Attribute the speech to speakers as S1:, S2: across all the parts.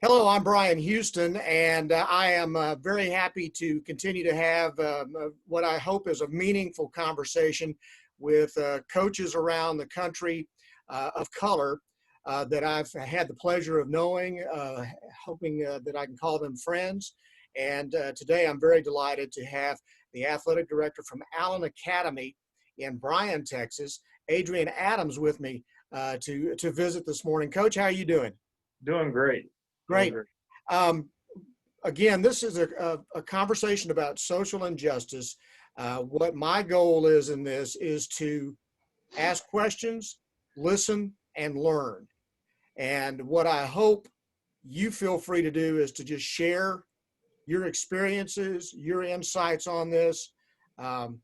S1: Hello, I'm Bryan Houston, and I am very happy to continue to have what I hope is a meaningful conversation with coaches around the country of color that I've had the pleasure of knowing, hoping that I can call them friends. And today I'm very delighted to have the athletic director from Allen Academy in Bryan, Texas, Adrian Adams, with me to visit this morning. Coach, how are you doing?
S2: Doing great. Doing
S1: Great.
S2: great.
S1: Um, Again, this is a conversation about social injustice. What my goal is in this is to ask questions, listen, and learn. And what I hope you feel free to do is to just share your experiences, your insights on this. Um,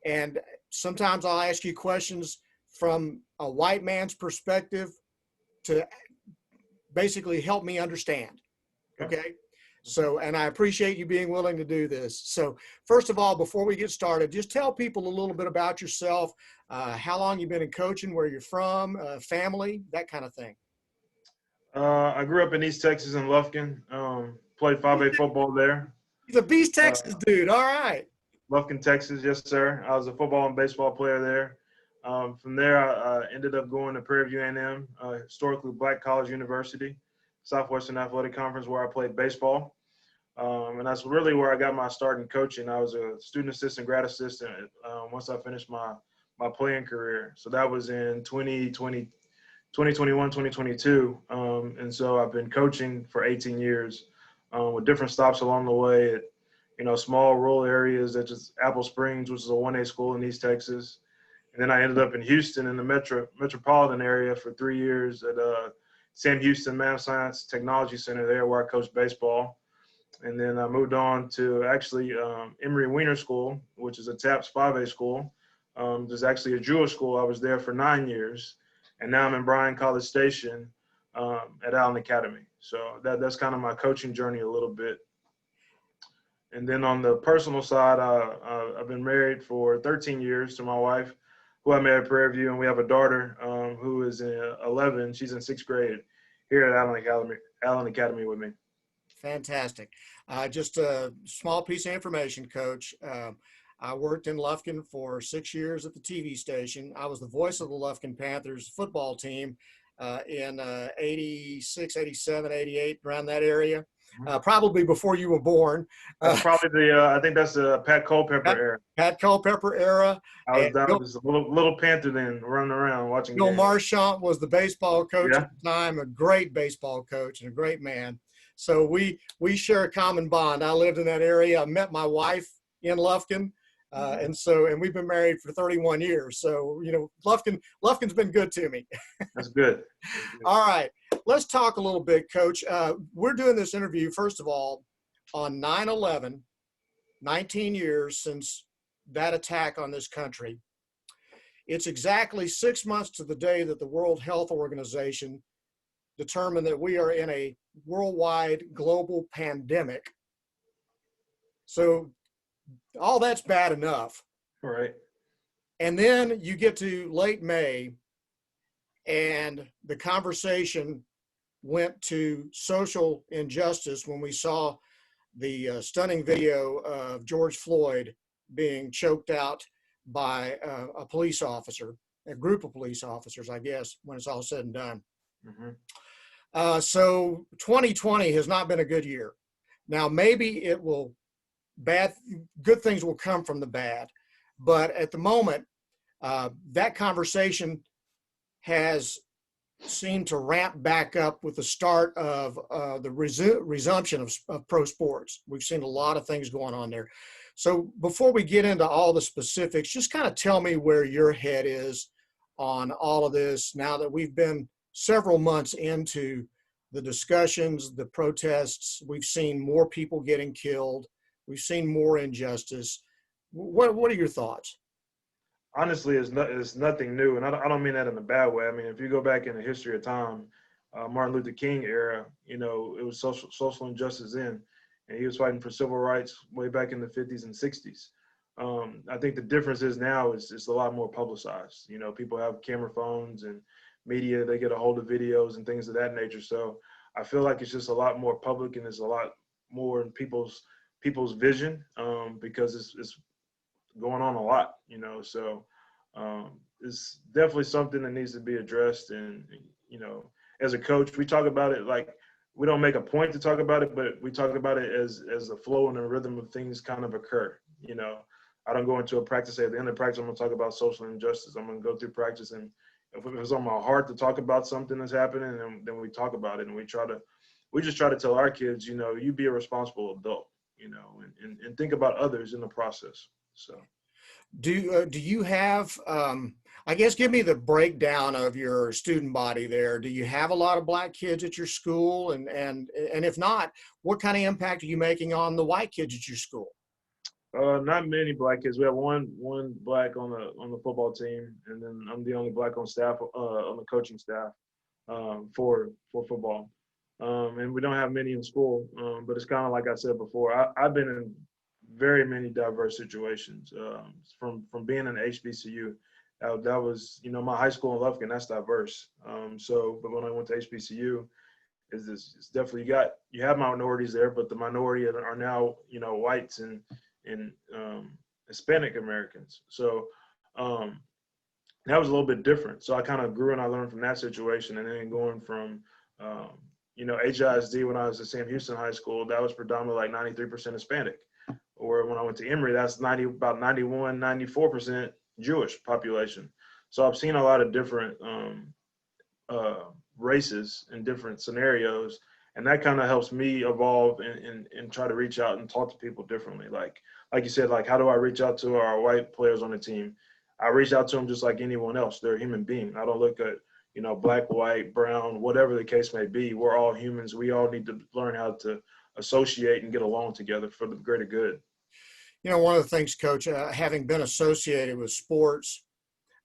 S1: and sometimes I'll ask you questions from a white man's perspective to basically help me understand.
S2: Okay.
S1: Okay. So, and I appreciate you being willing to do this. So, first of all, before we get started, just tell people a little bit about yourself, how long you've been in coaching, where you're from, family, that kind of thing.
S2: I grew up in East Texas in Lufkin. Played 5A football there.
S1: He's a Beast,
S2: Uh,
S1: Texas dude. All right.
S2: Lufkin, Texas, yes, sir. I was a football and baseball player there. From there, I ended up going to Prairie View A&M, historically black college university, Southwestern Athletic Conference, where I played baseball. And that's really where I got my start in coaching. I was a student assistant, grad assistant once I finished my playing career. So that was in 2021, 2022. And so I've been coaching for 18 years with different stops along the way at, small rural areas such as Apple Springs, which is a 1A school in East Texas. And then I ended up in Houston in the metropolitan area for 3 years at Sam Houston Math Science Technology Center there where I coached baseball. And then I moved on to actually Emory Wiener School, which is a TAPS 5A school. There's actually a Jewish school. I was there for 9 years. And now I'm in Bryan College Station at Allen Academy. So that's kind of my coaching journey a little bit. And then on the personal side, I've been married for 13 years to my wife, who I met at Prairie View, and we have a daughter who is in 11. She's in 6th grade here at Allen Academy with me.
S1: Fantastic. Just a small piece of information, Coach. I worked in Lufkin for 6 years at the TV station. I was the voice of the Lufkin Panthers football team in 86, 87, 88, around that area. Probably before you were born.
S2: That's probably I think that's the Pat Culpepper era.
S1: Pat Culpepper era.
S2: I was
S1: And
S2: down as a little Panther then, running around watching
S1: Bill
S2: games.
S1: Marchant was the baseball coach
S2: Yeah.
S1: at the time, a great baseball coach and a great man. So we share a common bond. I lived in that area. I met my wife in Lufkin. And we've been married for 31 years. So, Lufkin's been good to me.
S2: That's good.
S1: All right. Let's talk a little bit, Coach. We're doing this interview, first of all, on 9/11, 19 years since that attack on this country. It's exactly 6 months to the day that the World Health Organization determined that we are in a worldwide global pandemic. So all that's bad enough.
S2: All right.
S1: And then you get to late May, and the conversation went to social injustice when we saw the stunning video of George Floyd being choked out by a police officer, a group of police officers, I guess, when it's all said and done.
S2: Mm-hmm.
S1: So 2020 has not been a good year. Now, maybe it will good things will come from the bad. But at the moment, that conversation has seemed to ramp back up with the start of the resumption of pro sports. We've seen a lot of things going on there. So before we get into all the specifics, just kind of tell me where your head is on all of this now that we've been several months into the discussions, the protests. We've seen more people getting killed. We've seen more injustice. What are your thoughts?
S2: Honestly, it's nothing new, and I don't mean that in a bad way. I mean, if you go back in the history of time, Martin Luther King era, it was social injustice then, and he was fighting for civil rights way back in the 50s and 60s. I think the difference is now is it's a lot more publicized. People have camera phones and media; they get a hold of videos and things of that nature. So I feel like it's just a lot more public and it's a lot more in people's vision, because it's going on a lot, So it's definitely something that needs to be addressed. And as a coach, we talk about it like we don't make a point to talk about it, but we talk about it as the flow and the rhythm of things kind of occur. I don't go into a practice, say at the end of practice, I'm going to talk about social injustice. I'm going to go through practice, and if it's on my heart to talk about something that's happening, then we talk about it, and we just try to tell our kids, you be a responsible adult, and think about others in the process. So.
S1: Do you have, I guess, give me the breakdown of your student body there. Do you have a lot of black kids at your school? And if not, what kind of impact are you making on the white kids at your school?
S2: Not many black kids. We have one black on the football team, and then I'm the only black on staff, on the coaching staff, for football. And we don't have many in school, but it's kind of like I said before. I've been in very many diverse situations, from being in the HBCU. That was, my high school in Lufkin, that's diverse. But when I went to HBCU, it's definitely you have minorities there, but the minority are now, whites and Hispanic Americans. So that was a little bit different. So I kind of grew and I learned from that situation. And then going from, HISD, when I was at Sam Houston High School, that was predominantly like 93% Hispanic. Or when I went to Emory, that's about 91, 94% Jewish population. So I've seen a lot of different races in different scenarios. And that kind of helps me evolve and try to reach out and talk to people differently. Like you said, like, how do I reach out to our white players on the team? I reach out to them just like anyone else. They're a human being. I don't look at, black, white, brown, whatever the case may be. We're all humans. We all need to learn how to associate and get along together for the greater good.
S1: One of the things, Coach, having been associated with sports,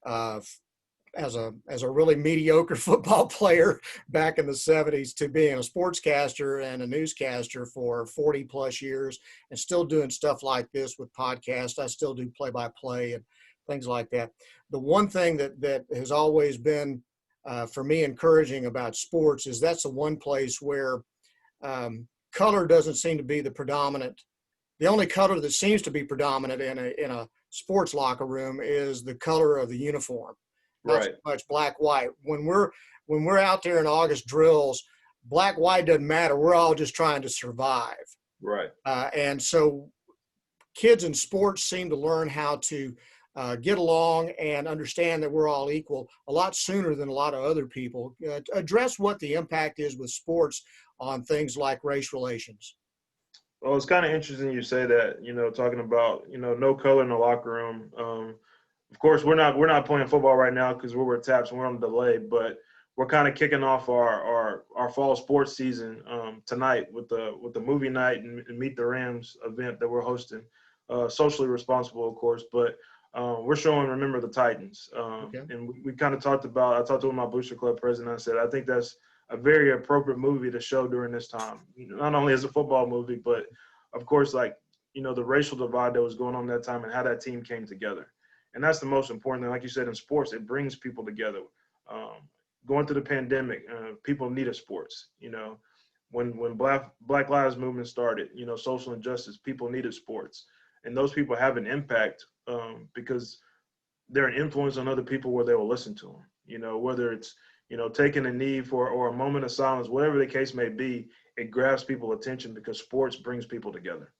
S1: as a really mediocre football player back in the 70s, to being a sportscaster and a newscaster for 40 plus years and still doing stuff like this with podcasts. I still do play-by-play and things like that. The one thing that has always been, for me, encouraging about sports is that's the one place where color doesn't seem to be the only color that seems to be predominant in a sports locker room is the color of the uniform. Not so much black, white. When we're out there in August drills, black, white doesn't matter. We're all just trying to survive.
S2: Right.
S1: And so kids in sports seem to learn how to get along and understand that we're all equal a lot sooner than a lot of other people. Address what the impact is with sports on things like race relations.
S2: Well, it's kind of interesting you say that, talking about, no color in the locker room. Of course, we're not playing football right now because we're with TAPS and we're on delay, but we're kind of kicking off our fall sports season tonight with the movie night and Meet the Rams event that we're hosting. Socially responsible, of course, but we're showing Remember the Titans. And we kind of I talked to my Booster Club president. I said, I think that's a very appropriate movie to show during this time. Not only as a football movie, but of course, like, the racial divide that was going on that time and how that team came together. And that's the most important thing. Like you said, in sports, it brings people together. Going through the pandemic, people needed sports. When Black Lives Movement started, social injustice, people needed sports. And those people have an impact because they're an influence on other people where they will listen to them. Whether it's, taking a knee or a moment of silence, whatever the case may be, it grabs people's attention because sports brings people together.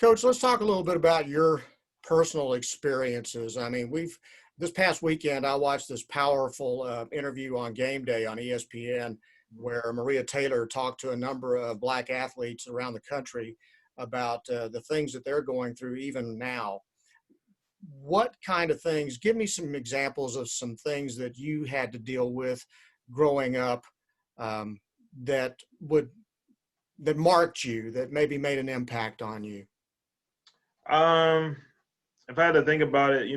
S1: Coach, let's talk a little bit about your personal experiences. I mean, this past weekend, I watched this powerful interview on Game Day on ESPN where Maria Taylor talked to a number of black athletes around the country about the things that they're going through even now. What kind of things, give me some examples of some things that you had to deal with growing up that marked you, that maybe made an impact on you?
S2: If I had to think about it,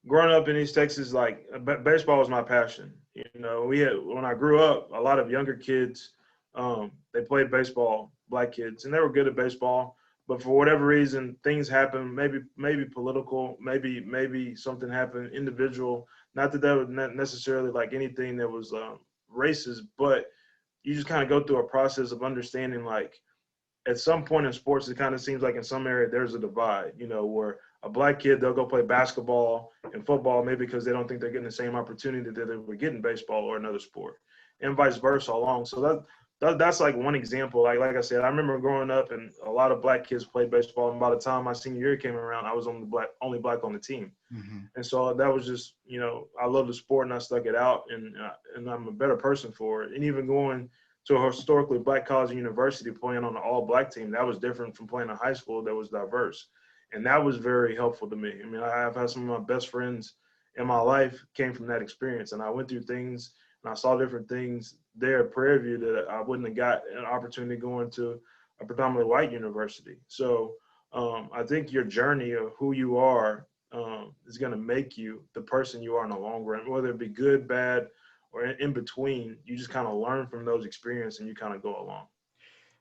S2: growing up in East Texas, like baseball was my passion. When I grew up, a lot of younger kids, they played baseball, black kids, and they were good at baseball. But for whatever reason, things happened, maybe political, maybe something happened individual. Not that was not necessarily like anything that was racist, but you just kind of go through a process of understanding, like, at some point in sports, it kind of seems like in some area there's a divide, where a black kid, they'll go play basketball and football maybe because they don't think they're getting the same opportunity that they would get in baseball or another sport, and vice versa along. So that's like one example. Like I said, I remember growing up and a lot of black kids played baseball, and by the time my senior year came around, I was only black on the team.
S1: Mm-hmm.
S2: And so that was just, I love the sport and I stuck it out, and I'm a better person for it. And even going to a historically black college and university playing on an all black team, that was different from playing in high school that was diverse. And that was very helpful to me. I mean, I've had some of my best friends in my life came from that experience, and I went through things and I saw different things there at Prairie View that I wouldn't have got an opportunity going to a predominantly white university. So I think your journey of who you are is going to make you the person you are in the long run, whether it be good, bad, or in between. You just kind of learn from those experiences and you kind of go along.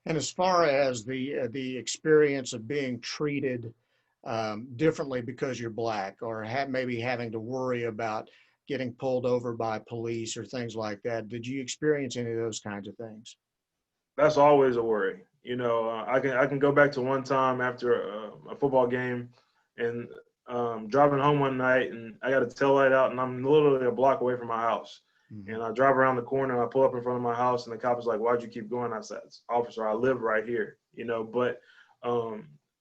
S1: And as far as the experience of being treated differently because you're black, or maybe having to worry about getting pulled over by police or things like that, did you experience any of those kinds of things?
S2: That's always a worry. I can go back to one time after a football game and driving home one night, and I got a tail light out, and I'm literally a block away from my house. Mm-hmm. And I drive around the corner, and I pull up in front of my house, and the cop is like, "Why'd you keep going?" I said, "Officer, I live right here." But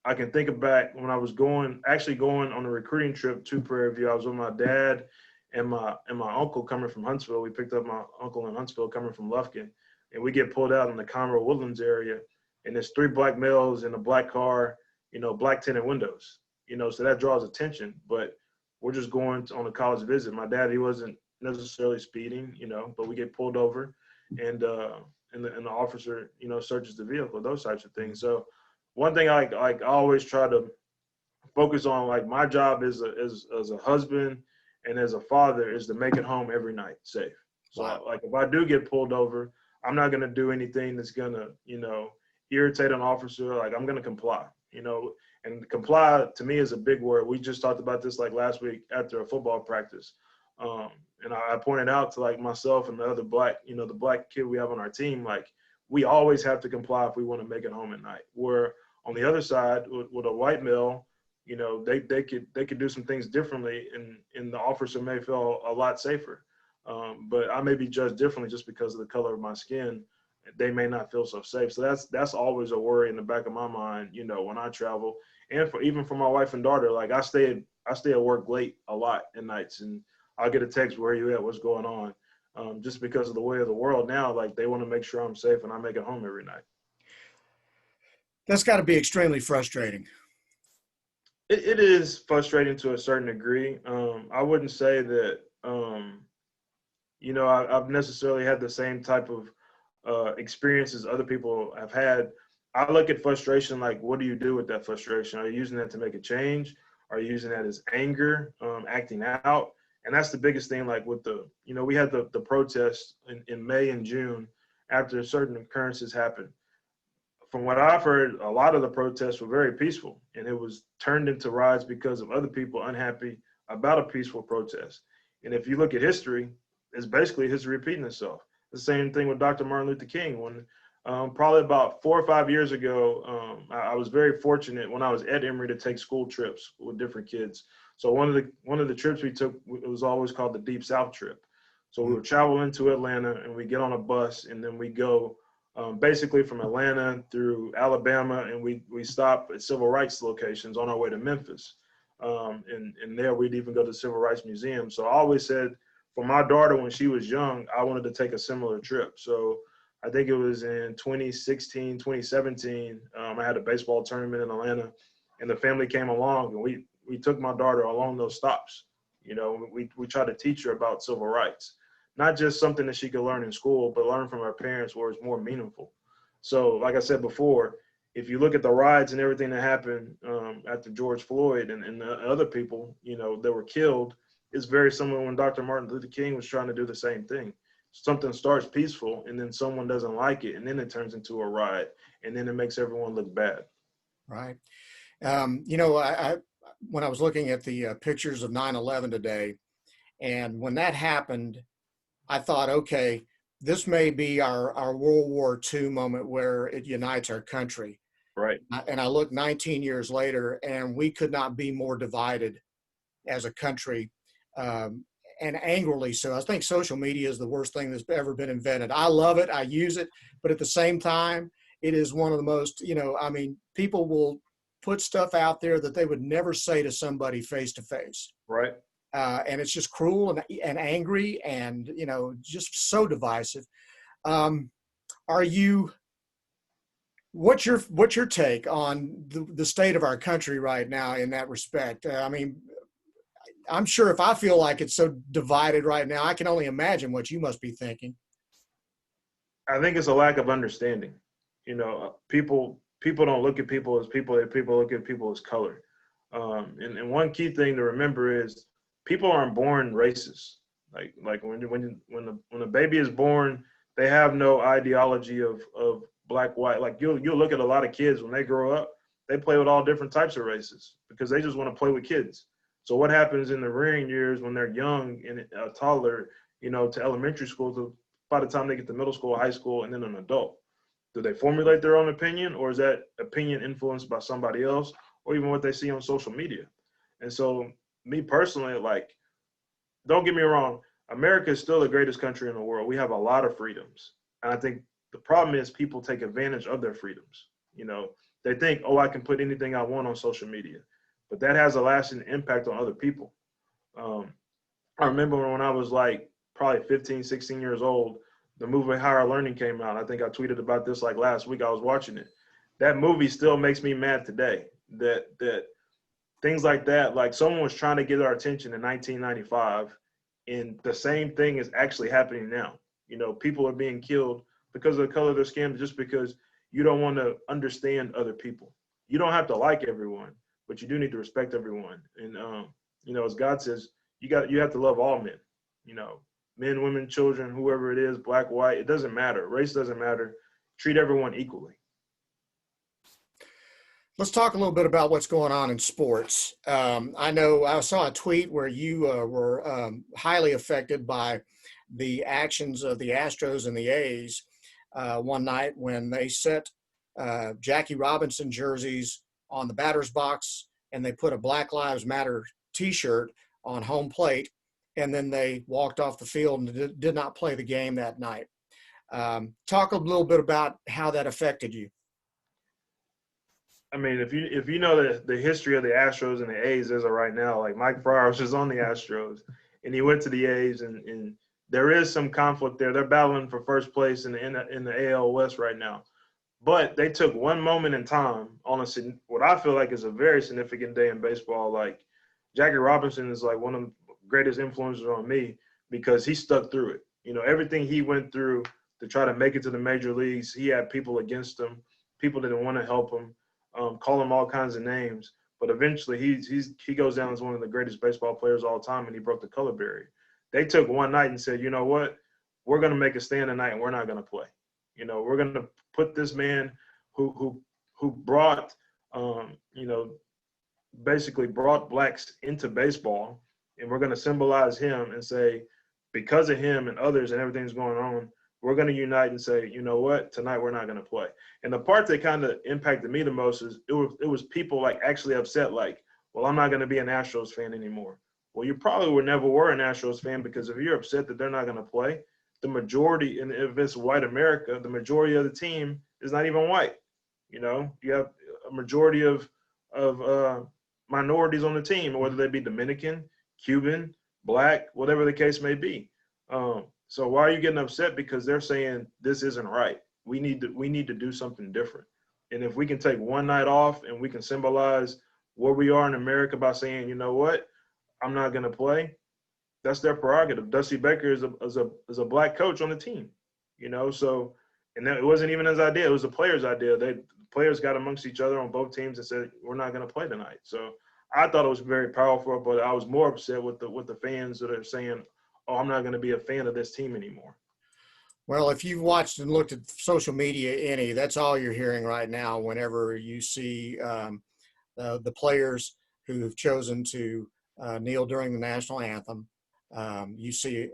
S2: I can think back when I was going on a recruiting trip to Prairie View. I was with my dad and my uncle coming from Huntsville. We picked up my uncle in Huntsville coming from Lufkin, and we get pulled out in the Conroe Woodlands area, and there's 3 black males in a black car, black tinted windows, so that draws attention. But we're just going on a college visit. My dad, he wasn't necessarily speeding, but we get pulled over, and the officer, searches the vehicle, those types of things. So one thing I always try to focus on, like, my job as a husband and as a father is to make it home every night safe. So
S1: wow.
S2: Like, if I do get pulled over, I'm not going to do anything that's going to, irritate an officer. Like, I'm going to comply, and comply to me is a big word. We just talked about this like last week after a football practice. And I pointed out to, like, myself and the other black, the black kid we have on our team, like, we always have to comply if we want to make it home at night. Where on the other side with a white male, they could do some things differently, and the officer may feel a lot safer. But I may be judged differently just because of the color of my skin. They may not feel so safe. So that's always a worry in the back of my mind, when I travel. And even for my wife and daughter, like, I stay at work late a lot at nights, and I'll get a text, "Where are you at? What's going on?" Just because of the way of the world now, like, they want to make sure I'm safe and I make it home every night.
S1: That's got to be extremely frustrating.
S2: It is frustrating to a certain degree. I wouldn't say that, I've necessarily had the same type of experiences other people have had. I look at frustration like, what do you do with that frustration? Are you using that to make a change? Are you using that as anger, acting out? And that's the biggest thing. Like, with we had the protests in May and June after certain occurrences happened. From what I've heard, a lot of the protests were very peaceful, and it was turned into riots because of other people unhappy about a peaceful protest. And if you look at history, it's basically history repeating itself. The same thing with Dr. Martin Luther King. When probably about 4 or 5 years ago, I was very fortunate when I was at Emory to take school trips with different kids. So one of the trips we took, it was always called the Deep South trip. So we would travel into Atlanta, and we get on a bus, and then we go basically from Atlanta through Alabama, and we stop at civil rights locations on our way to Memphis. And there we'd even go to the Civil Rights Museum. So I always said, for my daughter, when she was young, I wanted to take a similar trip. So I think it was in 2016, 2017, I had a baseball tournament in Atlanta, and the family came along, and we took my daughter along those stops. We tried to teach her about civil rights. Not just something that she could learn in school, but learn from her parents where it's more meaningful. So, like I said before, if you look at the riots and everything that happened after George Floyd and the other people, that were killed, it's very similar when Dr. Martin Luther King was trying to do the same thing. Something starts peaceful, and then someone doesn't like it, and then it turns into a riot, and then it makes everyone look bad.
S1: Right. When I was looking at the pictures of 9/11 today, and when that happened, I thought, okay, this may be our World War II moment where it unites our country.
S2: Right.
S1: And I look 19 years later, and we could not be more divided as a country, um, and angrily so. I think social media is the worst thing that's ever been invented. I love it. I use it. But at the same time, it is one of the most, I mean, people will put stuff out there that they would never say to somebody face to face.
S2: Right.
S1: And it's just cruel and angry and, just so divisive. Um, are you, what's your take on the state of our country right now in that respect? I mean, I'm sure if I feel like it's so divided right now, I can only imagine what you must be thinking.
S2: I think it's a lack of understanding. People don't look at people as people. People look at people as color. And one key thing to remember is people aren't born racist. Like when a baby is born, they have no ideology of black, white. Like you'll look at a lot of kids when they grow up, they play with all different types of races because they just want to play with kids. So what happens in the rearing years when they're young and a toddler, to elementary school, to by the time they get to middle school, high school, and then an adult? Do they formulate their own opinion, or is that opinion influenced by somebody else, or even what they see on social media? And so, me personally, like, don't get me wrong, America is still the greatest country in the world. We have a lot of freedoms, and I think the problem is people take advantage of their freedoms. They think, oh, I can put anything I want on social media, but that has a lasting impact on other people. I remember when I was like probably 15, 16 years old, the movie Higher Learning came out. I think I tweeted about this like last week. I was watching it. That movie still makes me mad today. That things like that, like someone was trying to get our attention in 1995, and the same thing is actually happening now. People are being killed because of the color of their skin, just because you don't want to understand other people. You don't have to like everyone, but you do need to respect everyone. And as God says, you have to love all men. Men, women, children, whoever it is, black, white, it doesn't matter. Race doesn't matter. Treat everyone equally.
S1: Let's talk a little bit about what's going on in sports. I know I saw a tweet where you were highly affected by the actions of the Astros and the A's one night when they set Jackie Robinson jerseys on the batter's box, and they put a Black Lives Matter T-shirt on home plate, and then they walked off the field and did not play the game that night. Talk a little bit about how that affected you.
S2: I mean, if you know the history of the Astros and the A's as of right now, like Mike Friars is on the Astros, and he went to the A's, and there is some conflict there. They're battling for first place in the AL West right now. But they took one moment in time on what I feel like is a very significant day in baseball. Like Jackie Robinson is like one of the greatest influences on me because he stuck through it. Everything he went through to try to make it to the major leagues, he had people against him. People didn't want to help him, call him all kinds of names. But eventually he goes down as one of the greatest baseball players of all time, and he broke the color barrier. They took one night and said, you know what? We're going to make a stand tonight, and we're not going to play. We're going to put this man who brought, basically brought blacks into baseball, and we're going to symbolize him and say, because of him and others and everything's going on, we're going to unite and say, you know what, tonight we're not going to play. And the part that kind of impacted me the most is it was people like actually upset, like, well, I'm not going to be an Astros fan anymore. Well, you probably never were an Astros fan, because if you're upset that they're not going to play, the majority, and if it's white America, the majority of the team is not even white. You have a majority of minorities on the team, whether they be Dominican, Cuban, black, whatever the case may be. So why are you getting upset? Because they're saying this isn't right. We need to do something different. And if we can take one night off and we can symbolize where we are in America by saying, you know what, I'm not going to play, that's their prerogative. Dusty Baker is a black coach on the team, so, and that, it wasn't even his idea. It was the players' idea. The players got amongst each other on both teams and said, we're not going to play tonight. So I thought it was very powerful, but I was more upset with the fans that are saying, oh, I'm not going to be a fan of this team anymore.
S1: Well, if you've watched and looked at social media that's all you're hearing right now whenever you see the players who've chosen to kneel during the national anthem. You see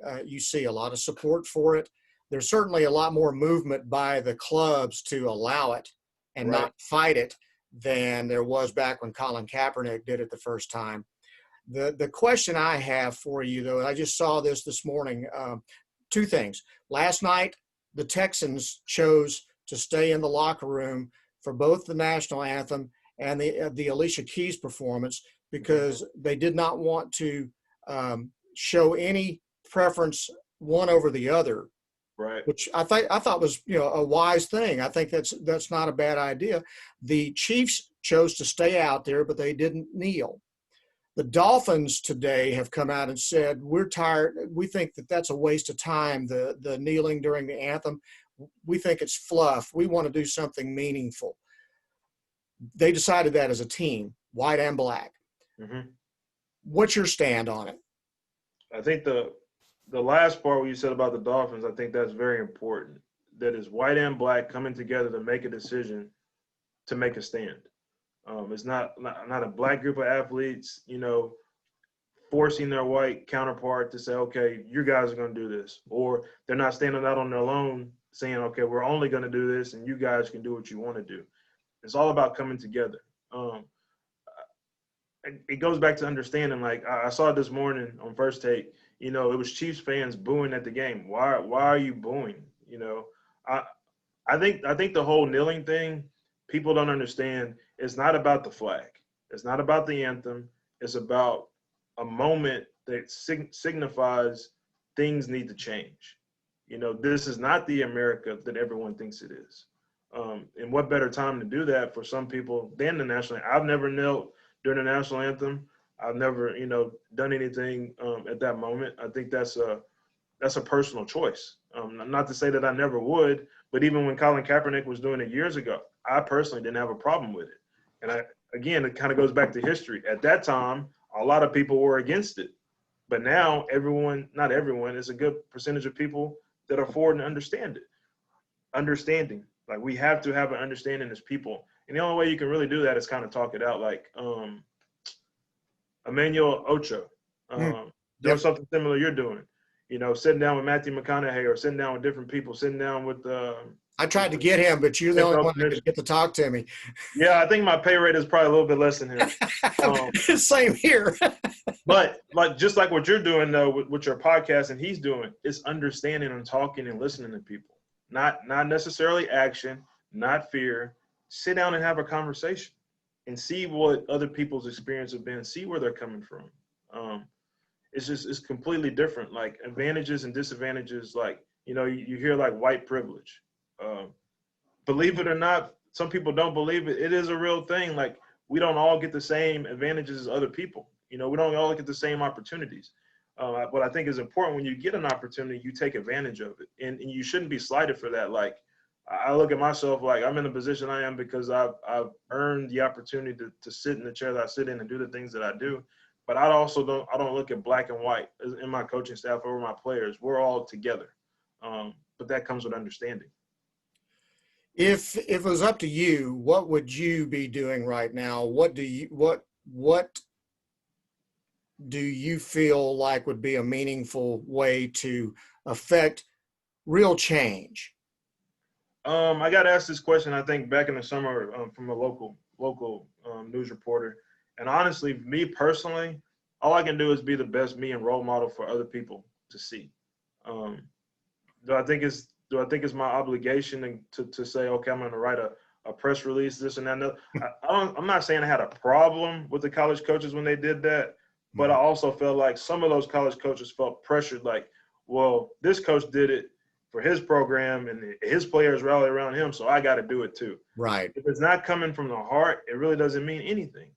S1: a lot of support for it. there's certainly a lot more movement by the clubs to allow it and
S2: Right.
S1: not fight it than there was back when Colin Kaepernick did it the first time. The question I have for you, though, I just saw this morning, two things. Last night, the Texans chose to stay in the locker room for both the national anthem and the Alicia Keys performance because they did not want to show any preference one over the other,
S2: Right.
S1: which I thought was a wise thing. I think that's not a bad idea. The Chiefs chose to stay out there, but they didn't kneel. The Dolphins today have come out and said, we're tired. We think that's a waste of time, the kneeling during the anthem. We think it's fluff. We want to do something meaningful. They decided that as a team, white and black.
S2: Mm-hmm.
S1: What's your stand on it?
S2: I think the last part what you said about the Dolphins, I think that's very important. That is white and black coming together to make a decision to make a stand. It's not a black group of athletes, forcing their white counterpart to say, okay, you guys are going to do this. Or they're not standing out on their own saying, okay, we're only going to do this and you guys can do what you want to do. It's all about coming together. It goes back to understanding, like I saw this morning on First Take, it was Chiefs fans booing at the game. Why are you booing? I think the whole kneeling thing, people don't understand. It's not about the flag. It's not about the anthem. It's about a moment that signifies things need to change. This is not the America that everyone thinks it is. And what better time to do that for some people than the national anthem? I've never knelt during the national anthem. I've never, done anything at that moment. I think that's a personal choice. Not to say that I never would, but even when Colin Kaepernick was doing it years ago, I personally didn't have a problem with it. And again, it kind of goes back to history. At that time, a lot of people were against it. But now not everyone, it's a good percentage of people that are for it and understand it. Understanding. Like we have to have an understanding as people. And the only way you can really do that is kind of talk it out. Like Emmanuel Ocho, doing something similar you're doing. Sitting down with Matthew McConaughey or sitting down with different people, sitting down with
S1: I tried to get him, but you're the only one that could get to talk to me.
S2: Yeah, I think my pay rate is probably a little bit less than his.
S1: Same here.
S2: But just like what you're doing though with your podcast and he's doing, is understanding and talking and listening to people. Not necessarily action, not fear. Sit down and have a conversation and see what other people's experience have been, see where they're coming from. It's completely different. Like advantages and disadvantages, like, you hear like white privilege. Believe it or not, some people don't believe it. It is a real thing. Like we don't all get the same advantages as other people. We don't all get the same opportunities. But I think it's important when you get an opportunity, you take advantage of it. And you shouldn't be slighted for that. Like I look at myself like I'm in the position I am because I've earned the opportunity to sit in the chair that I sit in and do the things that I do. But I don't look at black and white in my coaching staff or my players. We're all together. But that comes with understanding.
S1: If it was up to you, what would you be doing right now? What do you feel like would be a meaningful way to affect real change?
S2: I got asked this question, I think, back in the summer from a local news reporter. And honestly, me personally, all I can do is be the best me and role model for other people to see. Do I think it's my obligation to say, okay, I'm going to write a press release, this and that? I'm not saying I had a problem with the college coaches when they did that, but I also felt like some of those college coaches felt pressured, like, well, this coach did it for his program and his players rally around him, so I got to do it too.
S1: Right.
S2: If it's not coming from the heart, it really doesn't mean anything.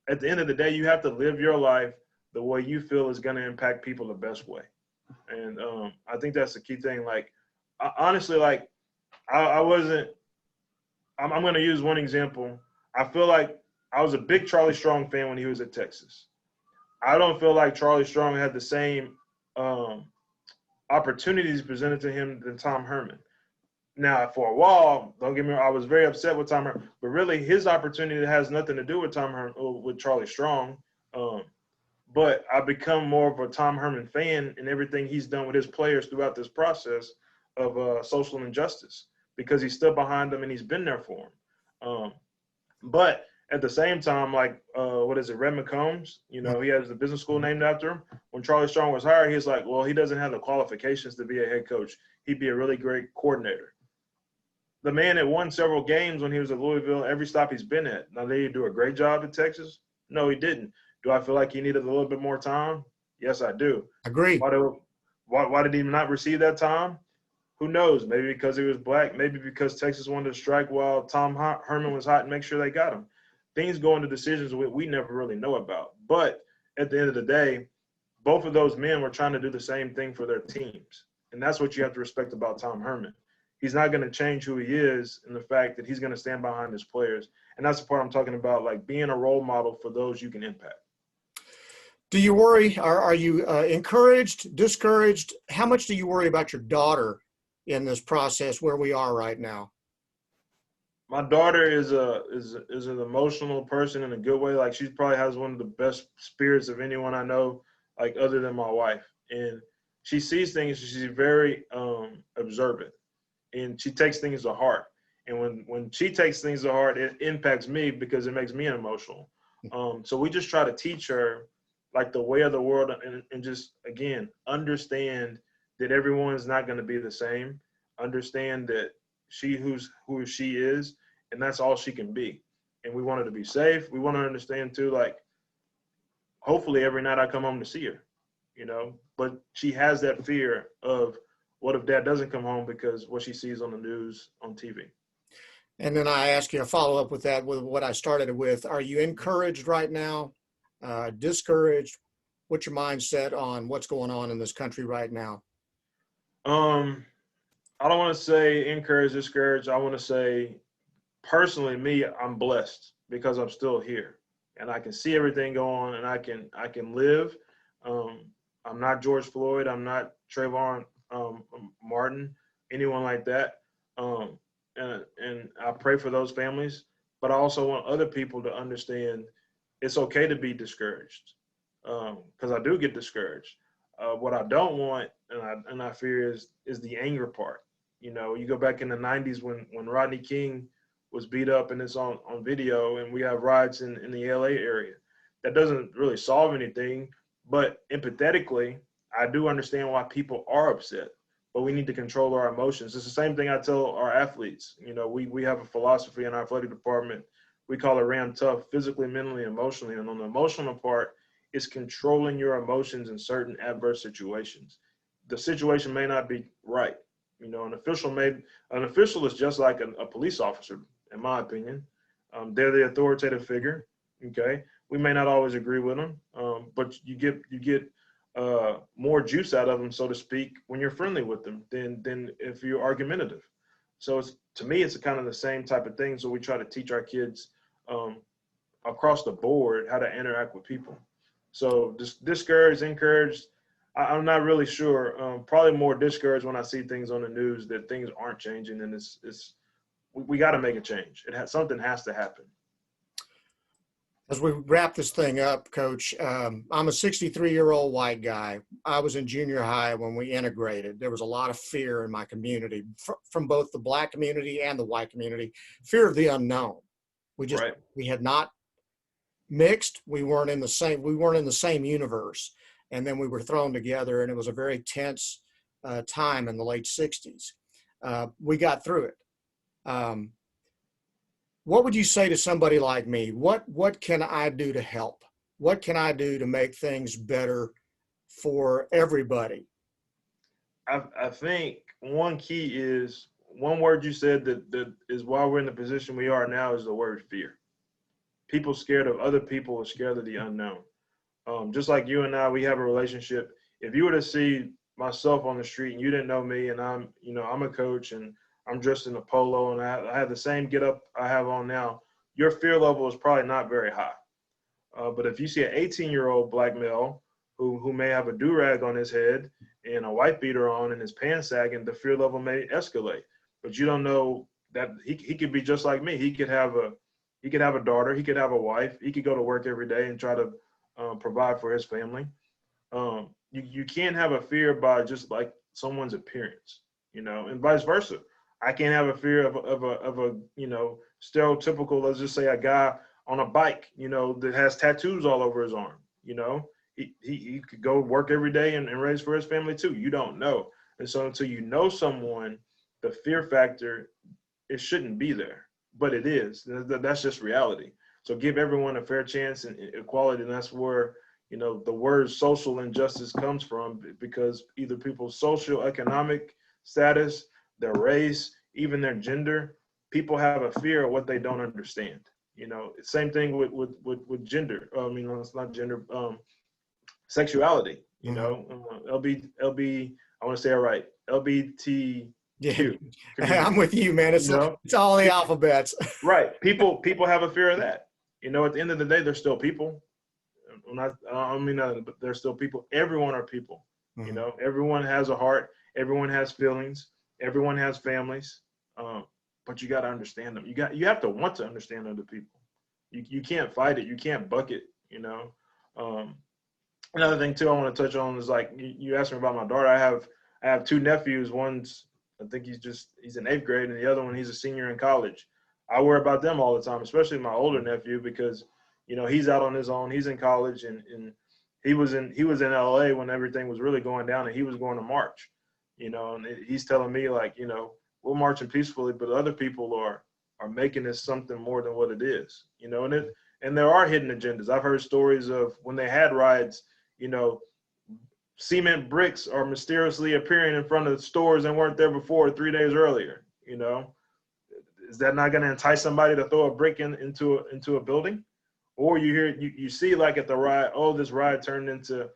S2: At the end of the day, you have to live your life the way you feel is going to impact people the best way. And I think that's the key thing. Like, honestly, like I'm going to use one example. I feel like I was a big Charlie Strong fan when he was at Texas. I don't feel like Charlie Strong had the same opportunities presented to him than Tom Herman. Now, for a while, don't get me wrong, I was very upset with Tom Herman, but really his opportunity has nothing to do with Tom Herman or with Charlie Strong. But I've become more of a Tom Herman fan and everything he's done with his players throughout this process of social injustice because he stood behind them and he's been there for them. But at the same time, like, what is it, Redmond Combs? You know, he has the business school named after him. When Charlie Strong was hired, he's like, well, he doesn't have the qualifications to be a head coach. He'd be a really great coordinator. The man had won several games when he was at Louisville, every stop he's been at. Now, did he do a great job at Texas? No, he didn't. Do I feel like he needed a little bit more time? Yes, I do.
S1: Agreed.
S2: Why did he not receive that time? Who knows? Maybe because he was black. Maybe because Texas wanted to strike while Tom Herman was hot and make sure they got him. Things go into decisions we never really know about. But at the end of the day, both of those men were trying to do the same thing for their teams. And that's what you have to respect about Tom Herman. He's not going to change who he is in the fact that he's going to stand behind his players. And that's the part I'm talking about, like being a role model for those you can impact.
S1: Do you worry? Are you encouraged, discouraged? How much do you worry about your daughter in this process where we are right now?
S2: My daughter is an emotional person in a good way. Like, she probably has one of the best spirits of anyone I know, like, other than my wife. And she sees things. She's very observant, and she takes things to heart. And when she takes things to heart, it impacts me because it makes me emotional. So we just try to teach her, like, the way of the world, and just, again, understand that everyone is not going to be the same. Understand that who she is, and that's all she can be. And we want her to be safe. We want her to understand too, like, hopefully every night I come home to see her, you know, but she has that fear of what if dad doesn't come home because what she sees on the news, on TV.
S1: And then I ask you a follow up with that, with what I started with. Are you encouraged right now? Discouraged? What's your mindset on what's going on in this country right now?
S2: I don't want to say encouraged, discouraged. I want to say, personally, me, I'm blessed because I'm still here and I can see everything go on and I can live. I'm not George Floyd. I'm not Trayvon Martin, anyone like that. And I pray for those families, but I also want other people to understand it's okay to be discouraged, because I do get discouraged. What I don't want, and I fear, is the anger part. You know, you go back in the 90s when Rodney King was beat up and it's on video, and we have riots in the LA area. That doesn't really solve anything, but empathetically, I do understand why people are upset, but we need to control our emotions. It's the same thing I tell our athletes. You know, we have a philosophy in our athletic department. We call it RAM Tough, physically, mentally, emotionally. And on the emotional part, it's controlling your emotions in certain adverse situations. The situation may not be right. You know, an official is just like a police officer, in my opinion. They're the authoritative figure. Okay, we may not always agree with them, but you get more juice out of them, so to speak, when you're friendly with them than if you're argumentative. So to me, it's kind of the same type of thing. So we try to teach our kids across the board how to interact with people. So discouraged, encouraged, I'm not really sure. Probably more discouraged when I see things on the news that things aren't changing, and we got to make a change. Something has to happen.
S1: As we wrap this thing up, Coach, I'm a 63-year-old white guy. I was in junior high when we integrated. There was a lot of fear in my community from both the black community and the white community, fear of the unknown. We had not mixed. We weren't in the same universe. And then we were thrown together, and it was a very tense time in the late 60s. We got through it. What would you say to somebody like me? What can I do to help? What can I do to make things better for everybody?
S2: I think one key is, one word you said that is why we're in the position we are now, is the word fear. People scared of other people are scared of the unknown. Just like you and I, we have a relationship. If you were to see myself on the street and you didn't know me, and I'm a coach and I'm dressed in a polo and I have the same get up I have on now, your fear level is probably not very high. But if you see an 18-year-old black male who may have a do-rag on his head and a white beater on and his pants sagging, the fear level may escalate. But you don't know that he could be just like me. He could have a daughter. He could have a wife. He could go to work every day and try to provide for his family. You can't have a fear by just like someone's appearance. and vice versa. I can't have a fear of a stereotypical, let's just say a guy on a bike, that has tattoos all over his arm. He could go work every day and raise for his family too. You don't know. And so until you know someone, the fear factor, it shouldn't be there, but it is. That's just reality. So give everyone a fair chance and equality. And that's where, the word social injustice comes from, because either people's social, economic status, their race, even their gender, people have a fear of what they don't understand. Same thing with gender. I mean, it's not gender, sexuality, I want to say it right, LBTQ.
S1: Yeah,
S2: Community,
S1: I'm with you, man. It's all the alphabets.
S2: right. People have a fear of that. At the end of the day, they're still people. But they're still people. Everyone are people.
S1: Mm-hmm.
S2: Everyone has a heart. Everyone has feelings. Everyone has families. But you got to understand them. You have to want to understand other people. You can't fight it. You can't buck it. Another thing too I want to touch on is, like, you asked me about my daughter. I have two nephews. One's, I think he's in 8th grade, and the other one, he's a senior in college. I worry about them all the time, especially my older nephew, because he's out on his own. He's in college, and he was in LA when everything was really going down, and he was going to march. And he's telling me, like, we're marching peacefully, but other people are making this something more than what it is. And there are hidden agendas. I've heard stories of when they had riots, cement bricks are mysteriously appearing in front of stores and weren't there before 3 days earlier. Is that not going to entice somebody to throw a brick into a building? Or you see, like, at the riot, this riot turned into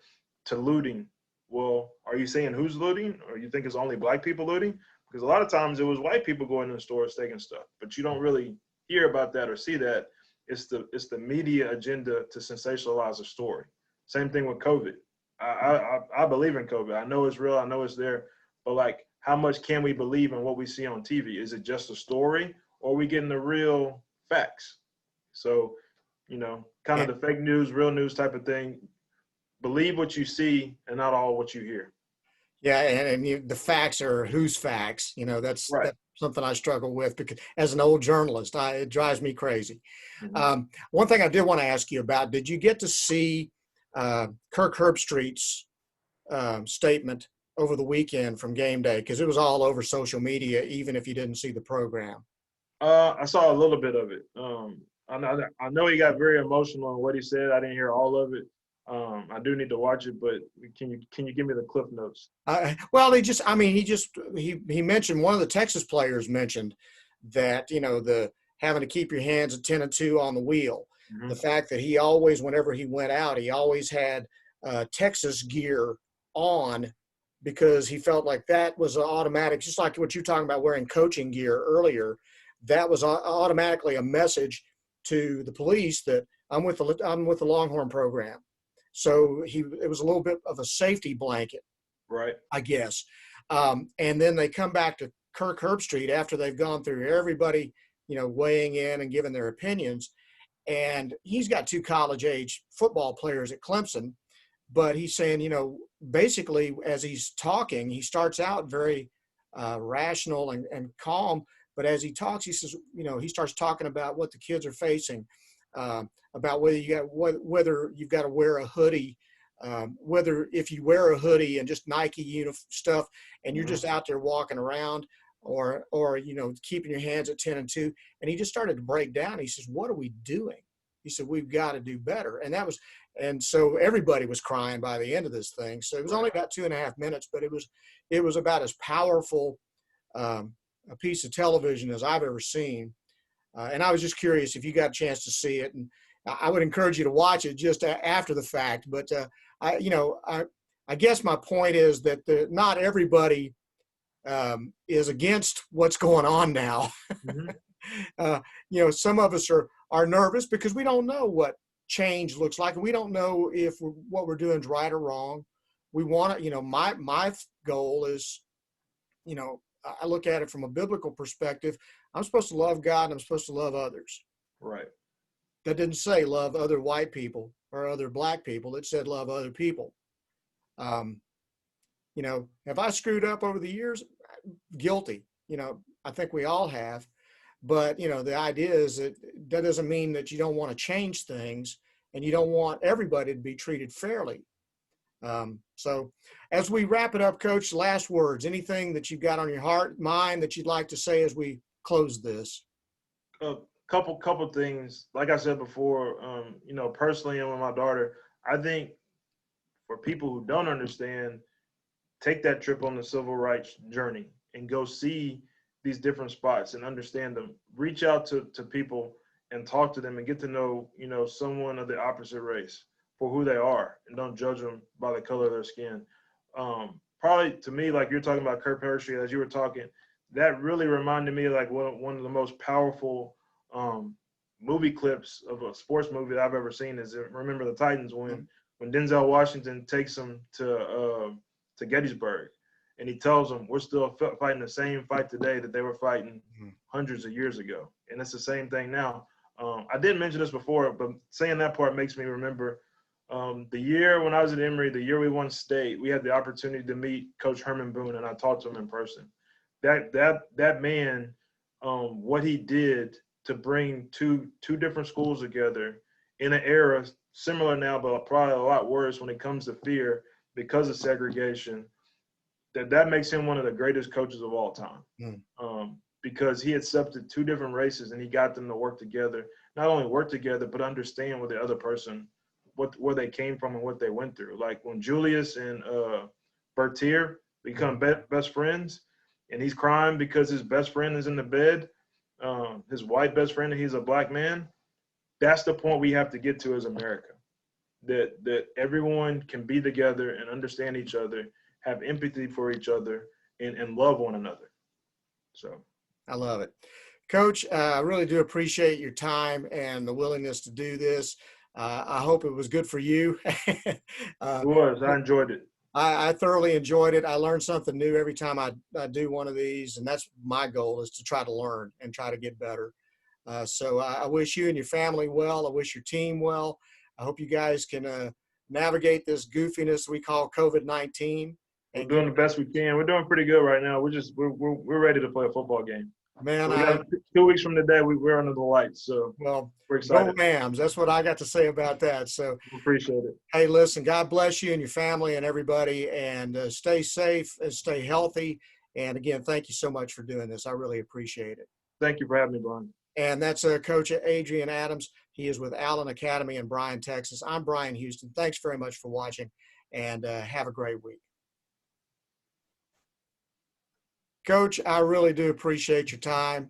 S2: looting. Well, are you saying who's looting, or you think it's only black people looting? Because a lot of times it was white people going in the stores taking stuff, but you don't really hear about that or see that. It's the media agenda to sensationalize a story. Same thing with COVID. I believe in COVID. I know it's real. I know it's there. But, like, how much can we believe in what we see on TV? Is it just a story, or are we getting the real facts? So, kind of the fake news, real news type of thing. Believe what you see and not all what you hear.
S1: Yeah, and the facts are whose facts. That's
S2: right.
S1: That's something I struggle with, because as an old journalist, it drives me crazy.
S2: Mm-hmm.
S1: One thing I did want to ask you about: did you get to see Kirk Herbstreit's statement over the weekend from game day? Because it was all over social media, even if you didn't see the program.
S2: I saw a little bit of it. I know he got very emotional on what he said. I didn't hear all of it. I do need to watch it, but can you give me the cliff notes?
S1: Well, he mentioned, one of the Texas players mentioned that, the having to keep your hands at 10 and 2 on the wheel. Mm-hmm. The fact that he always, whenever he went out, he always had Texas gear on, because he felt like that was automatic, just like what you're talking about wearing coaching gear earlier. That was automatically a message to the police that I'm with the Longhorn program. So it was a little bit of a safety blanket,
S2: right?
S1: I guess. And then they come back to Kirk Herbstreit after they've gone through everybody, weighing in and giving their opinions. And he's got 2 college-age football players at Clemson, but he's saying, basically, as he's talking, he starts out very rational and calm. But as he talks, he says, he starts talking about what the kids are facing, about whether you've got to wear a hoodie, whether if you wear a hoodie and just Nike stuff, and you're just out there walking around, or keeping your hands at 10 and 2. And he just started to break down. He says, "What are we doing?" He said, "We've got to do better." And so everybody was crying by the end of this thing. So it was only about 2.5 minutes, but it was about as powerful a piece of television as I've ever seen. And I was just curious if you got a chance to see it, and I would encourage you to watch it just after the fact. But I guess my point is that not everybody is against what's going on now. Mm-hmm. Some of us are nervous because we don't know what change looks like, and we don't know if what we're doing is right or wrong. We want to, my goal is, I look at it from a biblical perspective. I'm supposed to love God, and I'm supposed to love others.
S2: Right.
S1: That didn't say love other white people or other black people. It said love other people. Have I screwed up over the years? guilty. I think we all have. But, the idea is that doesn't mean that you don't want to change things and you don't want everybody to be treated fairly. So as we wrap it up, Coach, last words, anything that you've got on your heart, mind that you'd like to say as we close this?
S2: A couple things. Like I said before, personally and with my daughter, I think for people who don't understand, take that trip on the civil rights journey and go see these different spots and understand them. Reach out to people and talk to them and get to know, someone of the opposite race for who they are, and don't judge them by the color of their skin. Probably to me, like you're talking about Kurt Hershey, as you were talking, that really reminded me of like one of the most powerful movie clips of a sports movie that I've ever seen is Remember the Titans, when Denzel Washington takes them to Gettysburg. And he tells them, we're still fighting the same fight today that they were fighting hundreds of years ago. And it's the same thing now. I didn't mention this before, but saying that part makes me remember the year when I was at Emory, the year we won state, we had the opportunity to meet Coach Herman Boone, and I talked to him in person. That man, what he did to bring two different schools together in an era similar now, but probably a lot worse when it comes to fear because of segregation, that makes him one of the greatest coaches of all time. Because he accepted two different races and he got them to work together, not only work together, but understand what the other person, where they came from and what they went through. Like when Julius and Bertier become best friends, and he's crying because his best friend is in the bed, his white best friend, and he's a black man. That's the point we have to get to as America, that everyone can be together and understand each other, have empathy for each other, and love one another. So
S1: I love it. Coach, I really do appreciate your time and the willingness to do this. I hope it was good for you.
S2: it was. I enjoyed it.
S1: I thoroughly enjoyed it. I learned something new every time I do one of these, and that's my goal, is to try to learn and try to get better. So I wish you and your family well. I wish your team well. I hope you guys can navigate this goofiness we call COVID-19.
S2: We're doing the best we can. We're doing pretty good right now. We're ready to play a football game.
S1: Man,
S2: we got 2 weeks from today. We're under the lights, so we're excited.
S1: Go Rams. That's what I got to say about that. So
S2: appreciate it.
S1: Hey, listen, God bless you and your family and everybody, and stay safe and stay healthy. And again, thank you so much for doing this. I really appreciate it.
S2: Thank you for having me, Bryan.
S1: And that's Coach Adrian Adams. He is with Allen Academy in Bryan, Texas. I'm Bryan Houston. Thanks very much for watching, and have a great week. Coach, I really do appreciate your time.